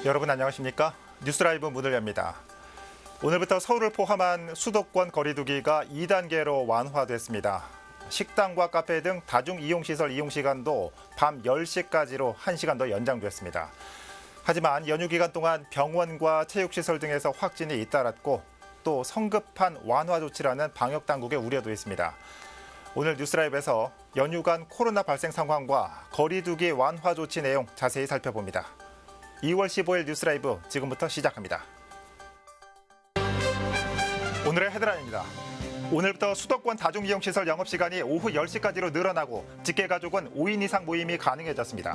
여러분 안녕하십니까? 뉴스라이브 문을 엽니다. 오늘부터 서울을 포함한 수도권 거리두기가 2단계로 완화됐습니다. 식당과 카페 등 다중이용시설 이용시간도 밤 10시까지로 1시간 더 연장됐습니다. 하지만 연휴 기간 동안 병원과 체육시설 등에서 확진이 잇따랐고 또 성급한 완화 조치라는 방역당국의 우려도 있습니다. 오늘 뉴스라이브에서 연휴간 코로나 발생 상황과 거리두기 완화 조치 내용 자세히 살펴봅니다. 2월 15일 뉴스라이브 지금부터 시작합니다. 오늘의 헤드라인입니다. 오늘부터 수도권 다중이용시설 영업시간이 오후 10시까지로 늘어나고 직계가족은 5인 이상 모임이 가능해졌습니다.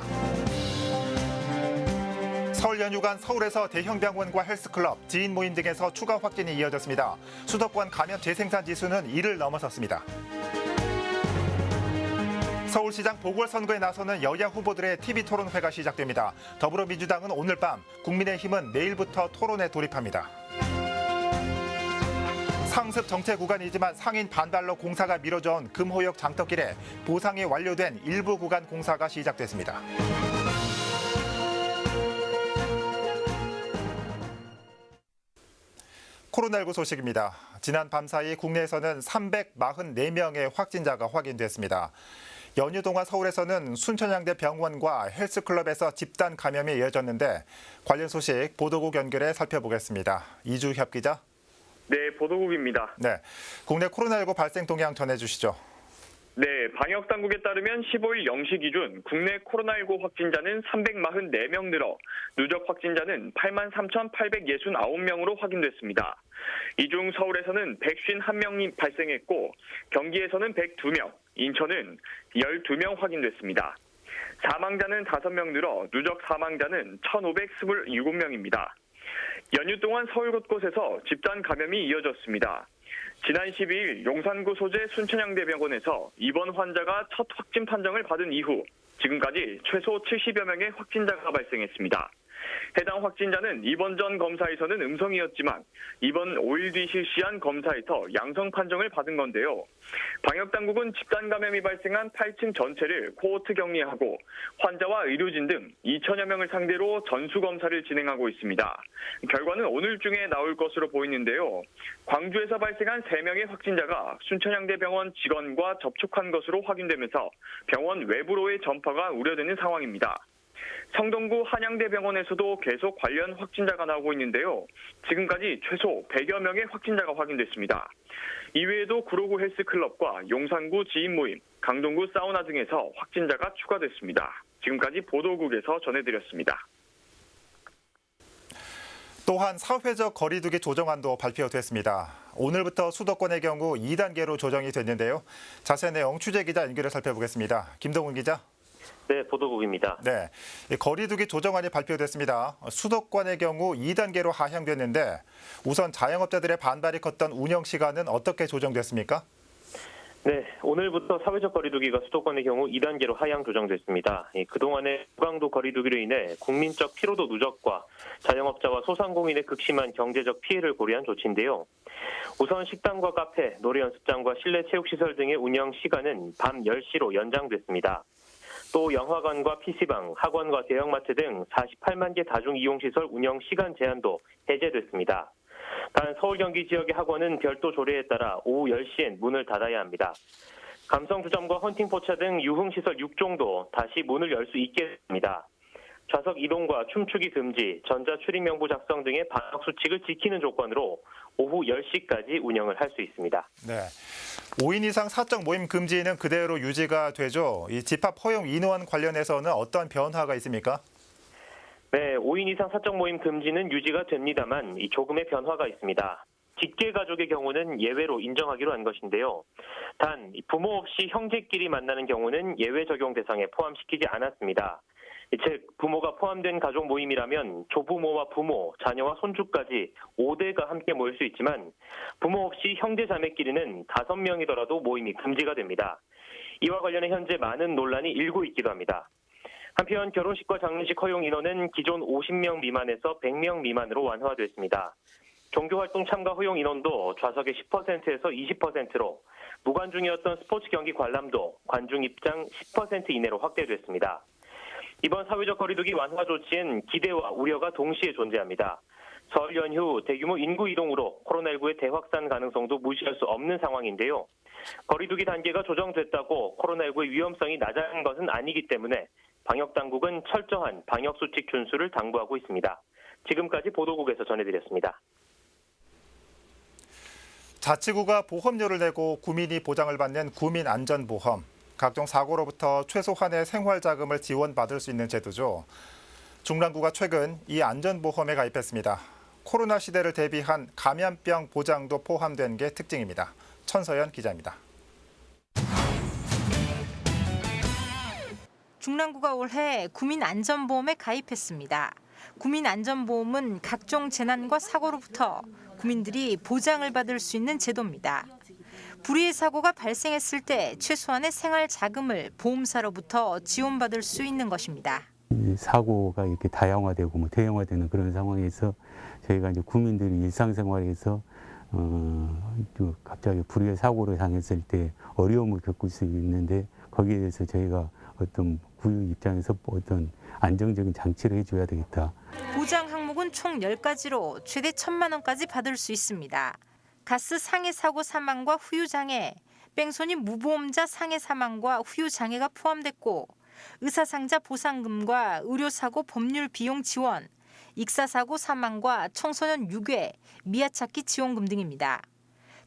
설 연휴간 서울에서 대형 병원과 헬스클럽, 지인 모임 등에서 추가 확진이 이어졌습니다. 수도권 감염 재생산 지수는 1을 넘어섰습니다. 서울시장 보궐선거에 나서는 여야 후보들의 TV토론회가 시작됩니다. 더불어민주당은 오늘 밤, 국민의힘은 내일부터 토론에 돌입합니다. 상습 정체 구간이지만 상인 반발로 공사가 미뤄져온 금호역 장터길에 보상이 완료된 일부 구간 공사가 시작됐습니다. 코로나19 소식입니다. 지난 밤사이 국내에서는 344명의 확진자가 확인됐습니다. 연휴 동안 서울에서는 순천향대 병원과 헬스클럽에서 집단 감염이 이어졌는데 관련 소식 보도국 연결해 살펴보겠습니다. 이주협 기자. 네, 보도국입니다. 네, 국내 코로나19 발생 동향 전해주시죠. 네, 방역당국에 따르면 15일 0시 기준 국내 코로나19 확진자는 344명 늘어 누적 확진자는 83,869명으로 확인됐습니다. 이 중 서울에서는 151명이 발생했고 경기에서는 102명, 인천은 12명 확인됐습니다. 사망자는 5명 늘어 누적 사망자는 1,527명입니다. 연휴 동안 서울 곳곳에서 집단 감염이 이어졌습니다. 지난 12일 용산구 소재 순천향대병원에서 입원 환자가 첫 확진 판정을 받은 이후 지금까지 최소 70여 명의 확진자가 발생했습니다. 해당 확진자는 입원 전 검사에서는 음성이었지만 입원 5일 뒤 실시한 검사에서 양성 판정을 받은 건데요. 방역당국은 집단 감염이 발생한 8층 전체를 코호트 격리하고 환자와 의료진 등 2천여 명을 상대로 전수검사를 진행하고 있습니다. 결과는 오늘 중에 나올 것으로 보이는데요. 광주에서 발생한 3명의 확진자가 순천향대병원 직원과 접촉한 것으로 확인되면서 병원 외부로의 전파가 우려되는 상황입니다. 성동구 한양대병원에서도 계속 관련 확진자가 나오고 있는데요. 지금까지 최소 100여 명의 확진자가 확인됐습니다. 이외에도 구로구 헬스클럽과 용산구 지인 모임, 강동구 사우나 등에서 확진자가 추가됐습니다. 지금까지 보도국에서 전해드렸습니다. 또한 사회적 거리두기 조정안도 발표됐습니다. 오늘부터 수도권의 경우 2단계로 조정이 됐는데요. 자세한 내용 취재기자 연결해 살펴보겠습니다. 김동훈 기자. 네, 보도국입니다. 네, 거리두기 조정안이 발표됐습니다. 수도권의 경우 2단계로 하향됐는데 우선 자영업자들의 반발이 컸던 운영 시간은 어떻게 조정됐습니까? 네, 오늘부터 사회적 거리두기가 수도권의 경우 2단계로 하향 조정됐습니다. 그동안의 무강도 거리두기로 인해 국민적 피로도 누적과 자영업자와 소상공인의 극심한 경제적 피해를 고려한 조치인데요. 우선 식당과 카페, 노래 연습장과 실내 체육시설 등의 운영 시간은 밤 10시로 연장됐습니다. 또 영화관과 PC방, 학원과 대형마트 등 48만 개 다중이용시설 운영 시간 제한도 해제됐습니다. 단 서울 경기 지역의 학원은 별도 조례에 따라 오후 10시엔 문을 닫아야 합니다. 감성주점과 헌팅포차 등 유흥시설 6종도 다시 문을 열 수 있게 됩니다. 좌석 이동과 춤추기 금지, 전자출입명부 작성 등의 방역수칙을 지키는 조건으로 오후 10시까지 운영을 할 수 있습니다. 네, 5인 이상 사적 모임 금지는 그대로 유지가 되죠. 이 집합 허용 인원 관련해서는 어떤 변화가 있습니까? 네, 5인 이상 사적 모임 금지는 유지가 됩니다만 조금의 변화가 있습니다. 직계가족의 경우는 예외로 인정하기로 한 것인데요. 단 부모 없이 형제끼리 만나는 경우는 예외 적용 대상에 포함시키지 않았습니다. 즉 부모가 포함된 가족 모임이라면 조부모와 부모, 자녀와 손주까지 5대가 함께 모일 수 있지만 부모 없이 형제 자매끼리는 5명이더라도 모임이 금지가 됩니다. 이와 관련해 현재 많은 논란이 일고 있기도 합니다. 한편 결혼식과 장례식 허용 인원은 기존 50명 미만에서 100명 미만으로 완화됐습니다. 종교활동 참가 허용 인원도 좌석의 10%에서 20%로 무관중이었던 스포츠 경기 관람도 관중 입장 10% 이내로 확대됐습니다. 이번 사회적 거리두기 완화 조치엔 기대와 우려가 동시에 존재합니다. 설 연휴 대규모 인구 이동으로 코로나19의 대확산 가능성도 무시할 수 없는 상황인데요. 거리두기 단계가 조정됐다고 코로나19의 위험성이 낮아진 것은 아니기 때문에 방역당국은 철저한 방역수칙 준수를 당부하고 있습니다. 지금까지 보도국에서 전해드렸습니다. 자치구가 보험료를 내고 구민이 보장을 받는 구민안전보험. 각종 사고로부터 최소한의 생활자금을 지원받을 수 있는 제도죠. 중랑구가 최근 이 안전보험에 가입했습니다. 코로나 시대를 대비한 감염병 보장도 포함된 게 특징입니다. 천서연 기자입니다. 중랑구가 올해 구민안전보험에 가입했습니다. 구민안전보험은 각종 재난과 사고로부터 구민들이 보장을 받을 수 있는 제도입니다. 불의의 사고가 발생했을 때 최소한의 생활 자금을 보험사로부터 지원받을 수 있는 것입니다. 사고가 이렇게 다양화되고 대형화되는 그런 상황에서 저희가 이제 구민들이 일상생활에서 갑자기 불의의 사고를 당했을 때 어려움을 겪을 수 있는데 거기에 대해서 저희가 어떤 구유 입장에서 어떤 안정적인 장치를 해줘야 되겠다. 보장 항목은 총 10가지로 최대 1,000만 원까지 받을 수 있습니다. 가스 상해 사고 사망과 후유 장애, 뺑소니 무보험자 상해 사망과 후유 장애가 포함됐고 의사상자 보상금과 의료사고 법률 비용 지원, 익사사고 사망과 청소년 유괴, 미아찾기 지원금 등입니다.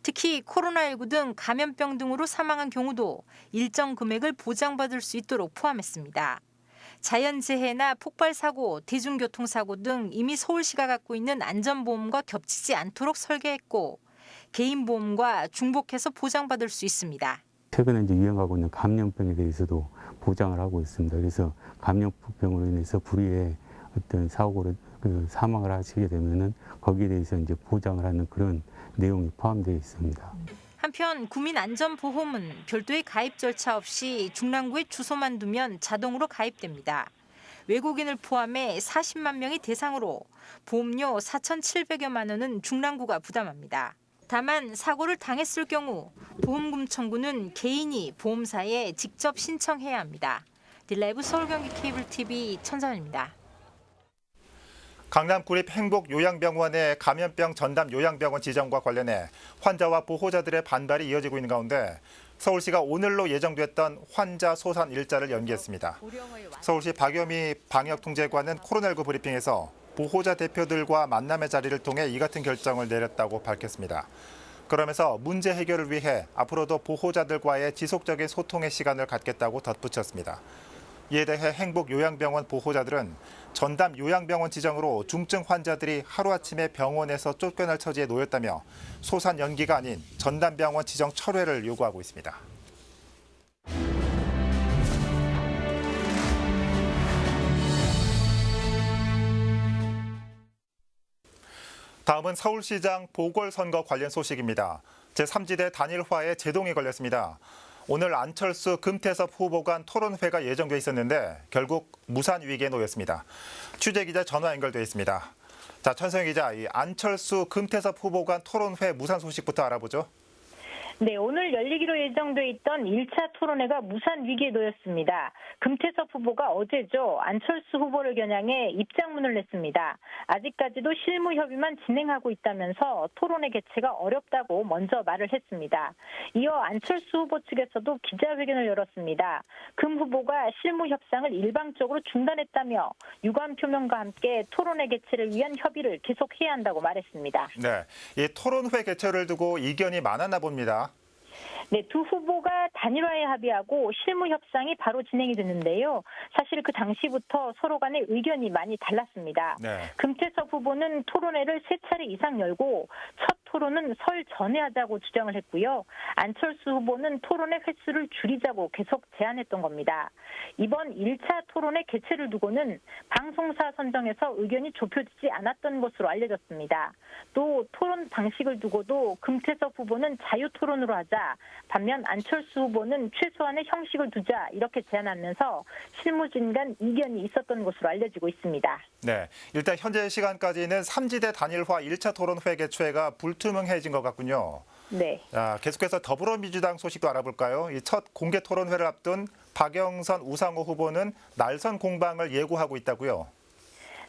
특히 코로나19 등 감염병 등으로 사망한 경우도 일정 금액을 보장받을 수 있도록 포함했습니다. 자연재해나 폭발사고, 대중교통사고 등 이미 서울시가 갖고 있는 안전보험과 겹치지 않도록 설계했고 개인보험과 중복해서 보장받을 수 있습니다. 최근에 이제 유행하고 있는 감염병에 대해서도 보장을 하고 있습니다. 그래서 감염병으로 인해서 불의의 어떤 사고로 사망을 하시게 되면은 거기에 대해서 이제 보장을 하는 그런 내용이 포함되어 있습니다. 한편 구민안전보험은 별도의 가입 절차 없이 중랑구에 주소만 두면 자동으로 가입됩니다. 외국인을 포함해 40만 명이 대상으로 보험료 4,700여만 원은 중랑구가 부담합니다. 다만 사고를 당했을 경우 보험금 청구는 개인이 보험사에 직접 신청해야 합니다. 딜라이브 서울경기 케이블 TV 천선입니다. 강남 구립행복요양병원의 감염병 전담 요양병원 지정과 관련해 환자와 보호자들의 반발이 이어지고 있는 가운데 서울시가 오늘로 예정됐던 환자 소산 일자를 연기했습니다. 서울시 박여미 방역통제관은 코로나19 브리핑에서 보호자 대표들과 만남의 자리를 통해 이 같은 결정을 내렸다고 밝혔습니다. 그러면서 문제 해결을 위해 앞으로도 보호자들과의 지속적인 소통의 시간을 갖겠다고 덧붙였습니다. 이에 대해 행복요양병원 보호자들은 전담 요양병원 지정으로 중증 환자들이 하루아침에 병원에서 쫓겨날 처지에 놓였다며 소산 연기가 아닌 전담병원 지정 철회를 요구하고 있습니다. 다음은 서울시장 보궐선거 관련 소식입니다. 제3지대 단일화에 제동이 걸렸습니다. 오늘 안철수 금태섭 후보 간 토론회가 예정돼 있었는데 결국 무산 위기에 놓였습니다. 취재기자 전화 연결돼 있습니다. 자, 천성희 기자, 이 안철수 금태섭 후보 간 토론회 무산 소식부터 알아보죠. 네, 오늘 열리기로 예정돼 있던 1차 토론회가 무산 위기에 놓였습니다. 금태섭 후보가 어제죠. 안철수 후보를 겨냥해 입장문을 냈습니다. 아직까지도 실무 협의만 진행하고 있다면서 토론회 개최가 어렵다고 먼저 말을 했습니다. 이어 안철수 후보 측에서도 기자회견을 열었습니다. 금 후보가 실무 협상을 일방적으로 중단했다며 유감 표명과 함께 토론회 개최를 위한 협의를 계속해야 한다고 말했습니다. 네, 이 토론회 개최를 두고 이견이 많았나 봅니다. 네, 두 후보가 단일화에 합의하고 실무 협상이 바로 진행이 됐는데요. 사실 그 당시부터 서로 간의 의견이 많이 달랐습니다. 네. 금태섭 후보는 토론회를 3차례 이상 열고 첫 토론은 설 전에 하자고 주장을 했고요. 안철수 후보는 토론회 횟수를 줄이자고 계속 제안했던 겁니다. 이번 1차 토론회 개최를 두고는 방송사 선정에서 의견이 좁혀지지 않았던 것으로 알려졌습니다. 또 토론 방식을 두고도 금태섭 후보는 자유토론으로 하자, 반면 안철수 후보는 최소한의 형식을 두자 이렇게 제안하면서 실무진 간 이견이 있었던 것으로 알려지고 있습니다. 네, 일단 현재 시간까지는 3지대 단일화 1차 토론회 개최가 불투명해진 것 같군요. 네. 자, 계속해서 더불어민주당 소식도 알아볼까요? 이 첫 공개 토론회를 앞둔 박영선, 우상호 후보는 날선 공방을 예고하고 있다고요.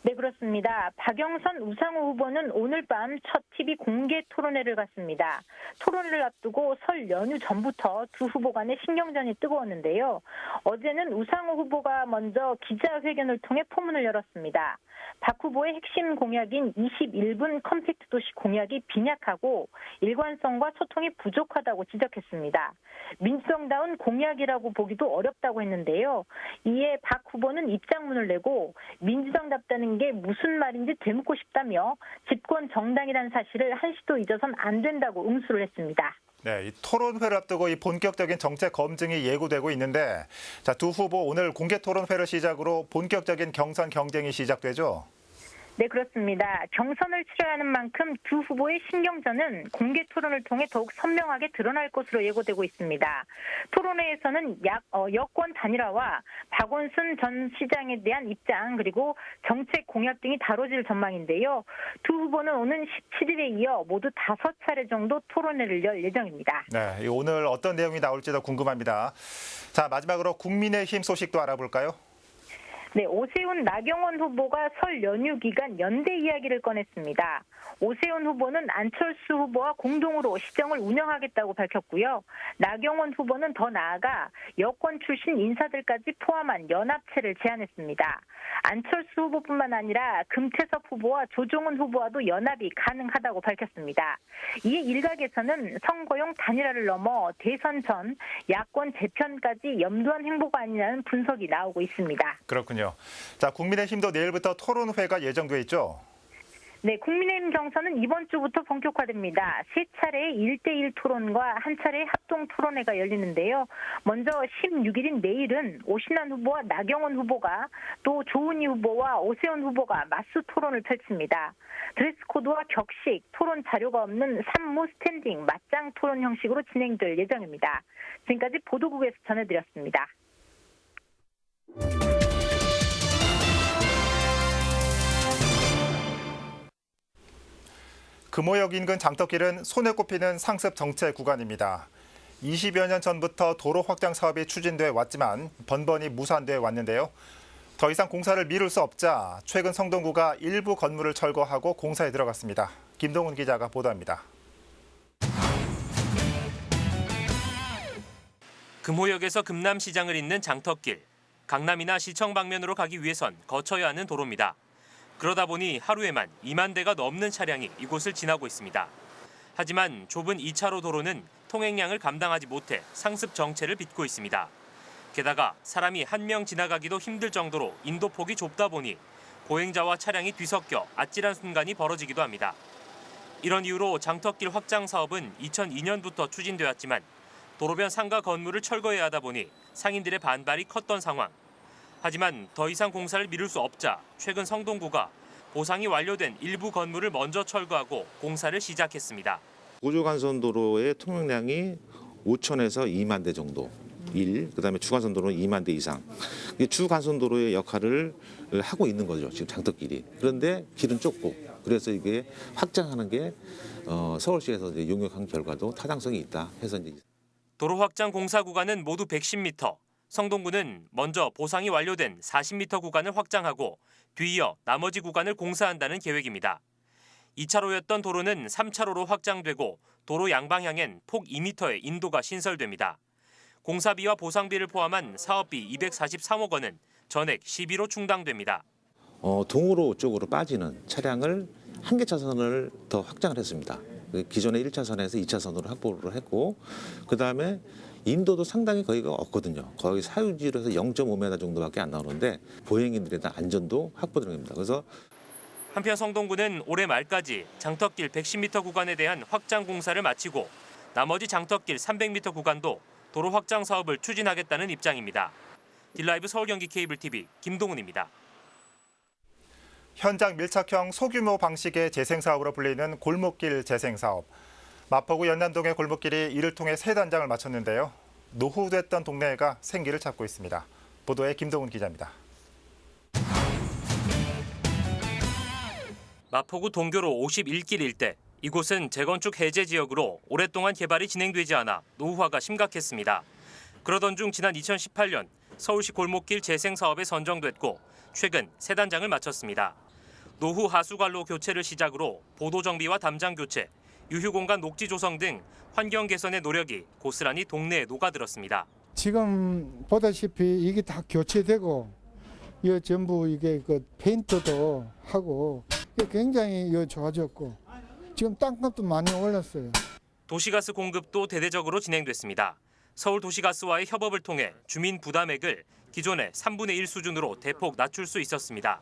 네, 그렇습니다. 박영선, 우상호 후보는 오늘 밤 첫 TV 공개 토론회를 갖습니다. 토론회를 앞두고 설 연휴 전부터 두 후보 간의 신경전이 뜨거웠는데요. 어제는 우상호 후보가 먼저 기자회견을 통해 포문을 열었습니다. 박 후보의 핵심 공약인 21분 컴팩트 도시 공약이 빈약하고 일관성과 소통이 부족하다고 지적했습니다. 민주정다운 공약이라고 보기도 어렵다고 했는데요. 이에 박 후보는 입장문을 내고 민주정답다는 게 무슨 말인지 되묻고 싶다며 집권 정당이라는 사실을 한시도 잊어선 안 된다고 응수를 했습니다. 네, 이 토론회를 앞두고 이 본격적인 정책 검증이 예고되고 있는데, 자, 두 후보 오늘 공개 토론회를 시작으로 본격적인 경선 경쟁이 시작되죠. 네, 그렇습니다. 경선을 치러야 하는 만큼 두 후보의 신경전은 공개 토론을 통해 더욱 선명하게 드러날 것으로 예고되고 있습니다. 토론회에서는 여권 단일화와 박원순 전 시장에 대한 입장 그리고 정책 공약 등이 다뤄질 전망인데요. 두 후보는 오는 17일에 이어 모두 5차례 정도 토론회를 열 예정입니다. 네, 오늘 어떤 내용이 나올지도 궁금합니다. 자, 마지막으로 국민의힘 소식도 알아볼까요? 네, 오세훈, 나경원 후보가 설 연휴 기간 연대 이야기를 꺼냈습니다. 오세훈 후보는 안철수 후보와 공동으로 시정을 운영하겠다고 밝혔고요. 나경원 후보는 더 나아가 여권 출신 인사들까지 포함한 연합체를 제안했습니다. 안철수 후보뿐만 아니라 금태섭 후보와 조종훈 후보와도 연합이 가능하다고 밝혔습니다. 이에 일각에서는 선거용 단일화를 넘어 대선 전 야권 재편까지 염두한 행보가 아니냐는 분석이 나오고 있습니다. 그렇군요. 자, 국민의힘도 내일부터 토론회가 예정돼 있죠? 네, 국민의힘 경선은 이번 주부터 본격화됩니다. 3차례의 1대1 토론과 한 차례의 합동 토론회가 열리는데요. 먼저 16일인 내일은 오신환 후보와 나경원 후보가 또 조은희 후보와 오세훈 후보가 맞수 토론을 펼칩니다. 드레스코드와 격식, 토론 자료가 없는 산모 스탠딩, 맞짱 토론 형식으로 진행될 예정입니다. 지금까지 보도국에서 전해드렸습니다. 금호역 인근 장덕길은 손에 꼽히는 상습 정체 구간입니다. 20여 년 전부터 도로 확장 사업이 추진돼 왔지만 번번이 무산돼 왔는데요. 더 이상 공사를 미룰 수 없자 최근 성동구가 일부 건물을 철거하고 공사에 들어갔습니다. 김동훈 기자가 보도합니다. 금호역에서 금남시장을 잇는 장덕길. 강남이나 시청 방면으로 가기 위해선 거쳐야 하는 도로입니다. 그러다 보니 하루에만 2만 대가 넘는 차량이 이곳을 지나고 있습니다. 하지만 좁은 2차로 도로는 통행량을 감당하지 못해 상습 정체를 빚고 있습니다. 게다가 사람이 한 명 지나가기도 힘들 정도로 인도폭이 좁다 보니 보행자와 차량이 뒤섞여 아찔한 순간이 벌어지기도 합니다. 이런 이유로 장덕길 확장 사업은 2002년부터 추진되었지만 도로변 상가 건물을 철거해야 하다 보니 상인들의 반발이 컸던 상황. 하지만 더 이상 공사를 미룰 수 없자 최근 성동구가 보상이 완료된 일부 건물을 먼저 철거하고 공사를 시작했습니다. 우주간선도로의 통행량이 5천에서 2만 대 정도. 그다음에 주간선도로는 2만 대 이상. 주간선도로의 역할을 하고 있는 거죠. 지금 장덕길이. 그런데 길은 좁고 그래서 이게 확장하는 게 서울시에서 이제 용역한 결과도 타당성이 있다 해서 이제. 도로 확장 공사 구간은 모두 110m. 성동구는 먼저 보상이 완료된 40m 구간을 확장하고 뒤이어 나머지 구간을 공사한다는 계획입니다. 2차로였던 도로는 3차로로 확장되고 도로 양방향엔 폭 2m의 인도가 신설됩니다. 공사비와 보상비를 포함한 사업비 243억 원은 전액 시비로 충당됩니다. 동으로 쪽으로 빠지는 차량을 한 개 차선을 더 확장을 했습니다. 기존의 1차선에서 2차선으로 확보를 했고 그다음에 인도도 상당히 거기가 없거든요. 거의 사유지로 해서 0.5m 정도밖에 안 나오는데 보행인들에 대한 안전도 확보되는 겁니다. 그래서 한편 성동구는 올해 말까지 장덕길 110m 구간에 대한 확장 공사를 마치고 나머지 장덕길 300m 구간도 도로 확장 사업을 추진하겠다는 입장입니다. 딜라이브 서울경기 케이블TV 김동훈입니다. 현장 밀착형 소규모 방식의 재생사업으로 불리는 골목길 재생사업. 마포구 연남동의 골목길이 이를 통해 새 단장을 마쳤는데요. 노후됐던 동네가 생기를 찾고 있습니다. 보도에 김동훈 기자입니다. 마포구 동교로 51길 일대. 이곳은 재건축 해제 지역으로 오랫동안 개발이 진행되지 않아 노후화가 심각했습니다. 그러던 중 지난 2018년 서울시 골목길 재생 사업에 선정됐고 최근 새 단장을 마쳤습니다. 노후 하수관로 교체를 시작으로 보도 정비와 담장 교체, 유휴 공간 녹지 조성 등 환경 개선의 노력이 고스란히 동네에 녹아들었습니다. 지금 보다시피 이게 다 교체되고 이 전부 이게 그 페인트도 하고 굉장히 좋아졌고 지금 땅값도 많이 올랐어요. 도시가스 공급도 대대적으로 진행됐습니다. 서울도시가스와의 협업을 통해 주민 부담액을 기존의 3분의 1 수준으로 대폭 낮출 수 있었습니다.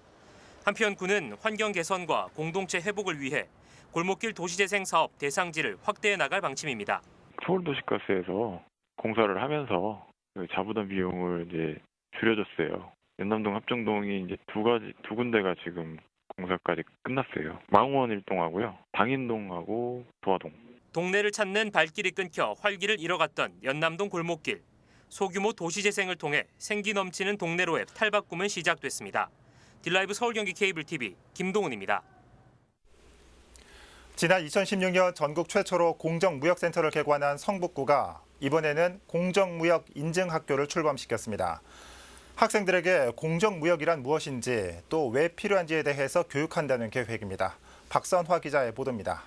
한편 구는 환경 개선과 공동체 회복을 위해 골목길 도시재생 사업 대상지를 확대해 나갈 방침입니다. 서울도시가스에서 공사를 하면서 자부담 비용을 이제 줄여줬어요. 연남동 합정동이 이제 두 군데가 지금 공사까지 끝났어요. 망원 일동하고요, 당인동하고 도화동. 동네를 찾는 발길이 끊겨 활기를 잃어갔던 연남동 골목길. 소규모 도시재생을 통해 생기 넘치는 동네로의 탈바꿈은 시작됐습니다. 딜라이브 서울경기 케이블 TV 김동훈입니다. 지난 2016년 전국 최초로 공정무역센터를 개관한 성북구가 이번에는 공정무역 인증학교를 출범시켰습니다. 학생들에게 공정무역이란 무엇인지 또 왜 필요한지에 대해서 교육한다는 계획입니다. 박선화 기자의 보도입니다.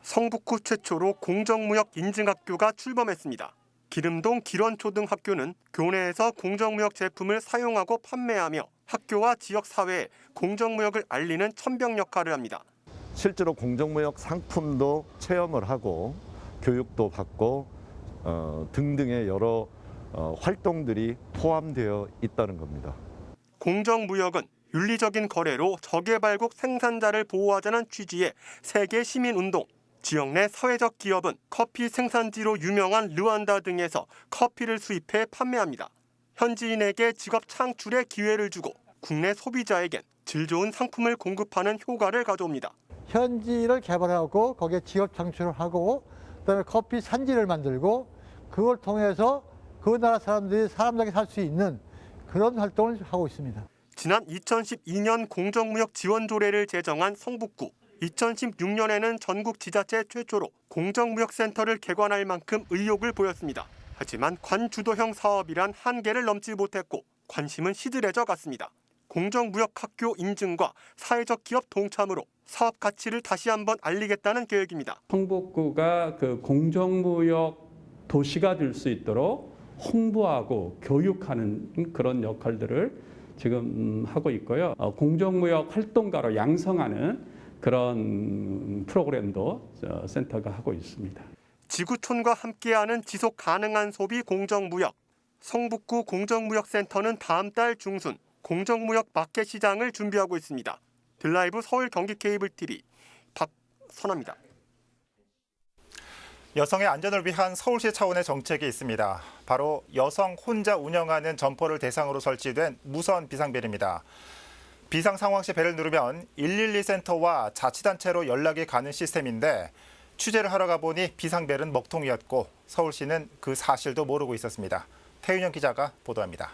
성북구 최초로 공정무역 인증학교가 출범했습니다. 기름동 기런초등학교는 교내에서 공정무역 제품을 사용하고 판매하며 학교와 지역사회에 공정무역을 알리는 천병 역할을 합니다. 실제로 공정무역 상품도 체험을 하고 교육도 받고 등등의 여러 활동들이 포함되어 있다는 겁니다. 공정무역은 윤리적인 거래로 저개발국 생산자를 보호하자는 취지의 세계 시민운동, 지역 내 사회적 기업은 커피 생산지로 유명한 르완다 등에서 커피를 수입해 판매합니다. 현지인에게 직업 창출의 기회를 주고 국내 소비자에겐 질 좋은 상품을 공급하는 효과를 가져옵니다. 현지를 개발하고 거기에 지역 창출을 하고 그다음에 커피 산지를 만들고 그걸 통해서 그 나라 사람들이 사람들에게 살 수 있는 그런 활동을 하고 있습니다. 지난 2012년 공정무역 지원 조례를 제정한 성북구. 2016년에는 전국 지자체 최초로 공정무역센터를 개관할 만큼 의욕을 보였습니다. 하지만 관주도형 사업이란 한계를 넘지 못했고 관심은 시들해져 갔습니다. 공정무역학교 인증과 사회적 기업 동참으로 사업 가치를 다시 한번 알리겠다는 계획입니다. 성북구가 그 공정무역 도시가 될 수 있도록 홍보하고 교육하는 그런 역할들을 지금 하고 있고요. 공정무역 활동가로 양성하는 그런 프로그램도 센터가 하고 있습니다. 지구촌과 함께하는 지속 가능한 소비 공정무역. 성북구 공정무역센터는 다음 달 중순 공정무역 마켓 시장을 준비하고 있습니다. 딜라이브 서울 경기 케이블 TV 박선아입니다. 여성의 안전을 위한 서울시 차원의 정책이 있습니다. 바로 여성 혼자 운영하는 점포를 대상으로 설치된 무선 비상벨입니다. 비상 상황 시 벨을 누르면 112 센터와 자치단체로 연락이 가는 시스템인데 취재를 하러 가보니 비상벨은 먹통이었고 서울시는 그 사실도 모르고 있었습니다. 태윤영 기자가 보도합니다.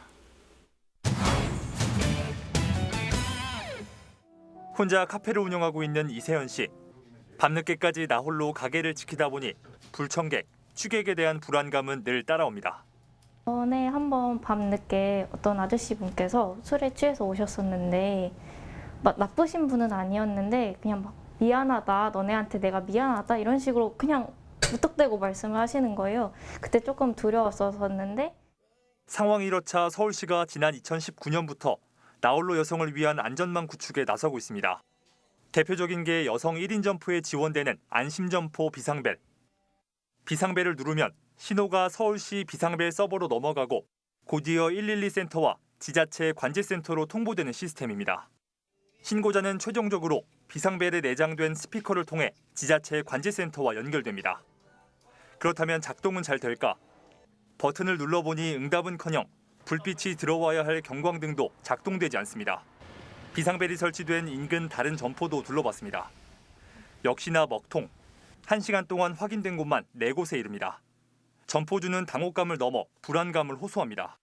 혼자 카페를 운영하고 있는 이세연 씨. 밤늦게까지 나홀로 가게를 지키다 보니 불청객, 취객에 대한 불안감은 늘 따라옵니다. 전에 한번 밤늦게 어떤 아저씨 분께서 술에 취해서 오셨었는데 막 나쁘신 분은 아니었는데 그냥 막 미안하다, 너네한테 내가 미안하다 이런 식으로 그냥 무턱대고 말씀을 하시는 거예요. 그때 조금 두려웠었는데 상황이 이렇자 서울시가 지난 2019년부터 나홀로 여성을 위한 안전망 구축에 나서고 있습니다. 대표적인 게 여성 1인 점포에 지원되는 안심점포 비상벨. 비상벨을 누르면 신호가 서울시 비상벨 서버로 넘어가고 곧이어 112 센터와 지자체 관제센터로 통보되는 시스템입니다. 신고자는 최종적으로 비상벨에 내장된 스피커를 통해 지자체 관제센터와 연결됩니다. 그렇다면 작동은 잘 될까? 버튼을 눌러보니 응답은커녕 불빛이 들어와야 할 경광등도 작동되지 않습니다. 비상벨이 설치된 인근 다른 점포도 둘러봤습니다. 역시나 먹통. 1시간 동안 확인된 곳만 4곳에 이릅니다. 점포주는 당혹감을 넘어 불안감을 호소합니다.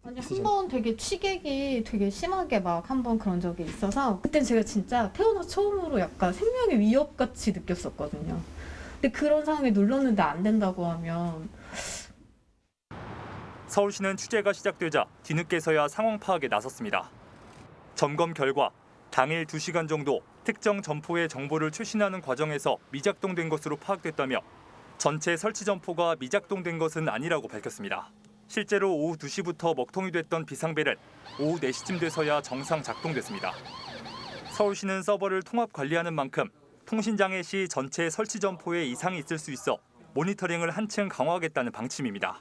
아니 한 번 되게 취객이 되게 심하게 막 한 번 그런 적이 있어서 그때 제가 진짜 태어나서 처음으로 약간 생명의 위협같이 느꼈었거든요. 근데 그런 상황에 눌렀는데 안 된다고 하면 서울시는 취재가 시작되자 뒤늦게서야 상황 파악에 나섰습니다. 점검 결과 당일 2시간 정도 특정 점포의 정보를 최신하는 과정에서 미작동된 것으로 파악됐다며 전체 설치 점포가 미작동된 것은 아니라고 밝혔습니다. 실제로 오후 2시부터 먹통이 됐던 비상벨은 오후 4시쯤 돼서야 정상 작동됐습니다. 서울시는 서버를 통합 관리하는 만큼 통신장애 시 전체 설치 점포에 이상이 있을 수 있어 모니터링을 한층 강화하겠다는 방침입니다.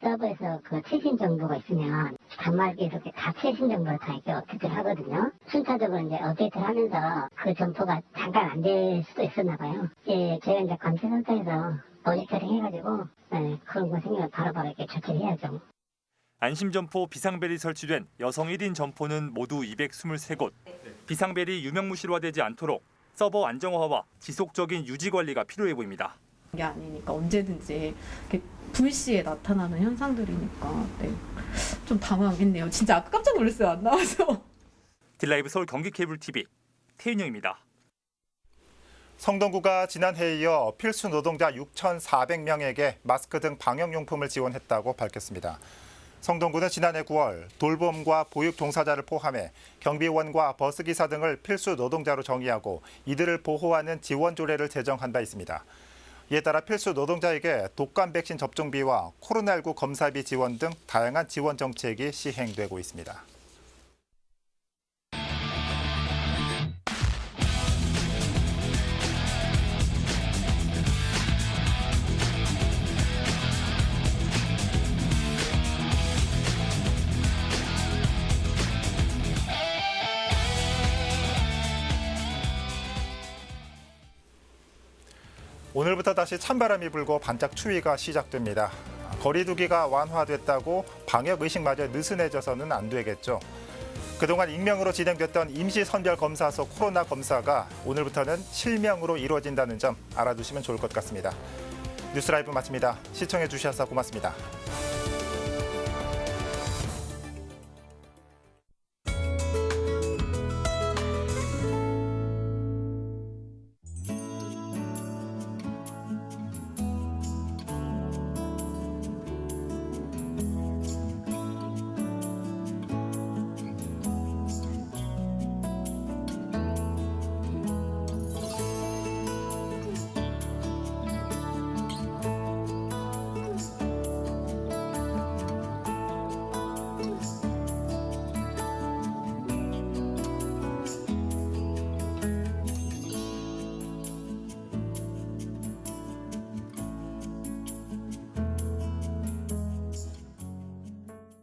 서버에서 그 최신 정보가 있으면 단말기에서 다 최신 정보를 다 이렇게 업데이트를 하거든요. 순차적으로 이제 업데이트를 하면서 그 점포가 잠깐 안 될 수도 있었나 봐요. 저희가 이제 감시센터에서 모니터링 해가지고 그런 거 생기면 바로바로 이렇게 조치를 해야죠. 안심점포 비상벨이 설치된 여성 1인 점포는 모두 223곳. 비상벨이 유명무실화되지 않도록 서버 안정화와 지속적인 유지 관리가 필요해 보입니다. 게 아니니까 언제든지 이렇게 불시에 나타나는 현상들이니까 좀 당황했네요. 진짜 아까 깜짝 놀랐어요. 안 나와서. 딜라이브 서울 경기 케이블 TV 태윤영입니다. 성동구가 지난해에 이어 필수 노동자 6,400명에게 마스크 등 방역용품을 지원했다고 밝혔습니다. 성동구는 지난해 9월 돌봄과 보육 종사자를 포함해 경비원과 버스기사 등을 필수 노동자로 정의하고 이들을 보호하는 지원 조례를 제정한 바 있습니다. 이에 따라 필수 노동자에게 독감 백신 접종비와 코로나19 검사비 지원 등 다양한 지원 정책이 시행되고 있습니다. 오늘부터 다시 찬바람이 불고 반짝 추위가 시작됩니다. 거리두기가 완화됐다고 방역의식마저 느슨해져서는 안 되겠죠. 그동안 익명으로 진행됐던 임시선별검사소 코로나 검사가 오늘부터는 실명으로 이루어진다는 점 알아두시면 좋을 것 같습니다. 뉴스라이브 마칩니다. 시청해 주셔서 고맙습니다.